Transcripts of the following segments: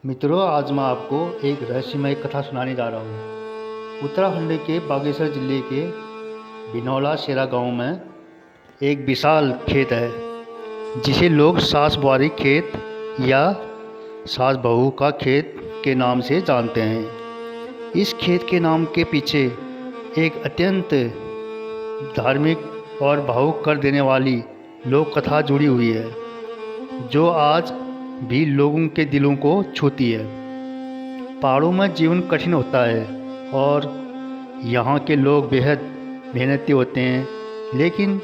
मित्रों, आज मैं आपको एक रहस्यमय कथा सुनाने जा रहा हूँ। उत्तराखंड के बागेश्वर जिले के बिनौला शेरा गांव में एक विशाल खेत है जिसे लोग सास बुआरी खेत या सास बहू का खेत के नाम से जानते हैं। इस खेत के नाम के पीछे एक अत्यंत धार्मिक और भावुक कर देने वाली लोक कथा जुड़ी हुई है, जो आज भी लोगों के दिलों को छूती है। पहाड़ों में जीवन कठिन होता है और यहाँ के लोग बेहद मेहनती होते हैं, लेकिन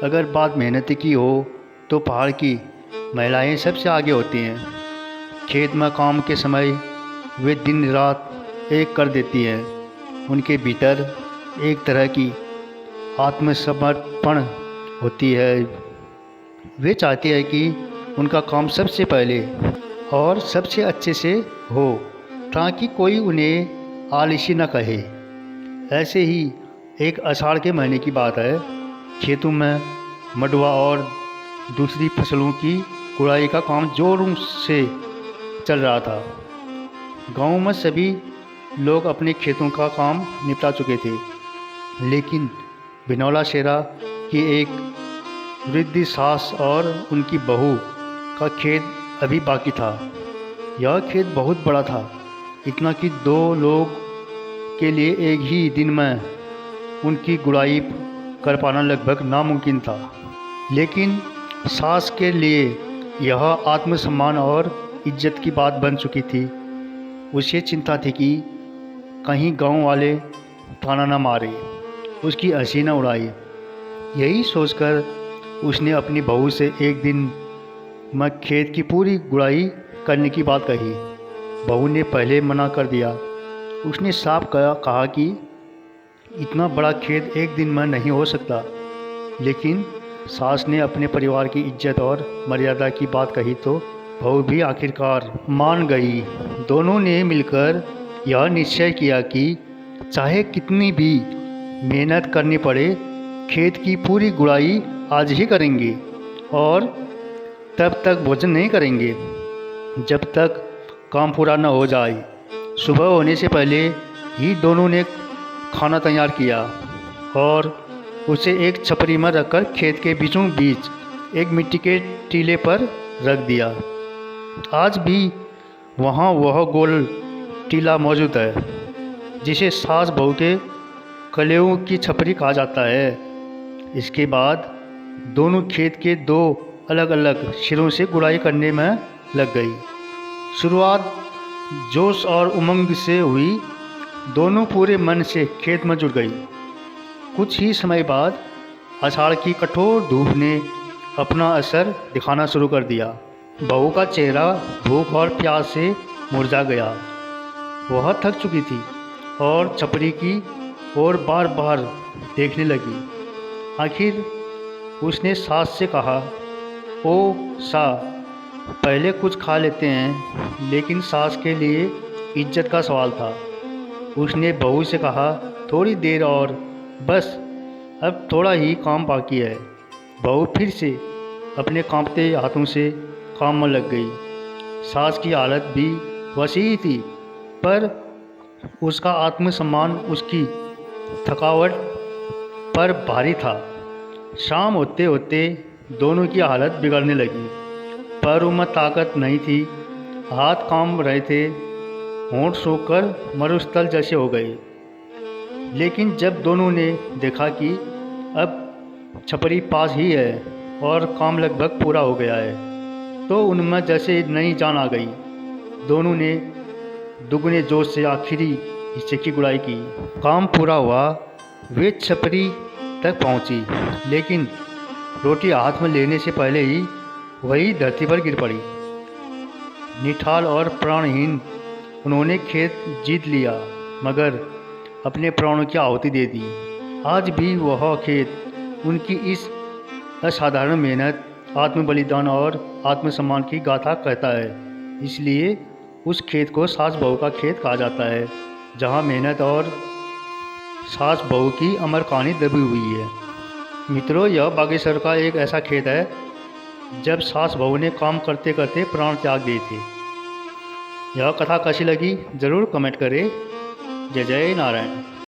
अगर बात मेहनत की हो तो पहाड़ की महिलाएं सबसे आगे होती हैं। खेत में काम के समय वे दिन रात एक कर देती हैं। उनके भीतर एक तरह की आत्मसमर्पण होती है। वे चाहती है कि उनका काम सबसे पहले और सबसे अच्छे से हो, ताकि कोई उन्हें आलसी न कहे। ऐसे ही एक आषाढ़ के महीने की बात है। खेतों में मडुआ और दूसरी फसलों की गुड़ाई का काम जोरों से चल रहा था। गांव में सभी लोग अपने खेतों का काम निपटा चुके थे, लेकिन बिनौला शेरा की एक वृद्ध सास और उनकी बहू का खेत अभी बाकी था। यह खेत बहुत बड़ा था, इतना कि दो लोग के लिए एक ही दिन में उनकी गुड़ाई कर पाना लगभग नामुमकिन था। लेकिन सास के लिए यह आत्मसम्मान और इज्जत की बात बन चुकी थी। उसे चिंता थी कि कहीं गांव वाले ताना न मारे, उसकी हंसी न उड़ाई। यही सोचकर उसने अपनी बहू से एक दिन में खेत की पूरी गुड़ाई करने की बात कही। बहू ने पहले मना कर दिया। उसने साफ कहा कि इतना बड़ा खेत एक दिन में नहीं हो सकता। लेकिन सास ने अपने परिवार की इज्जत और मर्यादा की बात कही तो बहू भी आखिरकार मान गई। दोनों ने मिलकर यह निश्चय किया कि चाहे कितनी भी मेहनत करनी पड़े, खेत की पूरी गुड़ाई आज ही करेंगे और तब तक भोजन नहीं करेंगे जब तक काम पूरा न हो जाए। सुबह होने से पहले ही दोनों ने खाना तैयार किया और उसे एक छपरी में रखकर खेत के बीचों बीच एक मिट्टी के टीले पर रख दिया। आज भी वहाँ वह गोल टीला मौजूद है, जिसे सास बहू के कलेवों की छपरी कहा जाता है। इसके बाद दोनों खेत के दो अलग अलग सिरों से गुड़ाई करने में लग गई। शुरुआत जोश और उमंग से हुई। दोनों पूरे मन से खेत में जुट गई। कुछ ही समय बाद आषाढ़ की कठोर धूप ने अपना असर दिखाना शुरू कर दिया। बहू का चेहरा भूख और प्यास से मुरझा गया। वह थक चुकी थी और छपरी की ओर बार बार देखने लगी। आखिर उसने सास से कहा, ओ सा, पहले कुछ खा लेते हैं। लेकिन सास के लिए इज्जत का सवाल था। उसने बहू से कहा, थोड़ी देर और, बस अब थोड़ा ही काम बाकी है। बहू फिर से अपने कांपते हाथों से काम में लग गई। सास की हालत भी वैसी ही थी, पर उसका आत्मसम्मान उसकी थकावट पर भारी था। शाम होते होते दोनों की हालत बिगड़ने लगी। पैरों में ताकत नहीं थी, हाथ काम रहे थे, होंठ सूखकर मरुस्थल जैसे हो गए। लेकिन जब दोनों ने देखा कि अब छपरी पास ही है और काम लगभग पूरा हो गया है, तो उनमें जैसे नई जान आ गई। दोनों ने दुगने जोश से आखिरी हिस्से की गुड़ाई की। काम पूरा हुआ। वे छपरी तक पहुंची, लेकिन रोटी हाथ में लेने से पहले ही वही धरती पर गिर पड़ी। निठाल और प्राणहीन उन्होंने खेत जीत लिया, मगर अपने प्राणों की आहुति दे दी। आज भी वह खेत उनकी इस असाधारण मेहनत, आत्म बलिदान और आत्मसम्मान की गाथा कहता है। इसलिए उस खेत को सास बहू का खेत कहा जाता है, जहाँ मेहनत और सास बहू की अमर कहानी दबी हुई है। मित्रों, यह बागेश्वर का एक ऐसा खेत है जब सास बहू ने काम करते करते प्राण त्याग दिए थे। यह कथा कैसी लगी ज़रूर कमेंट करें। जय जय नारायण।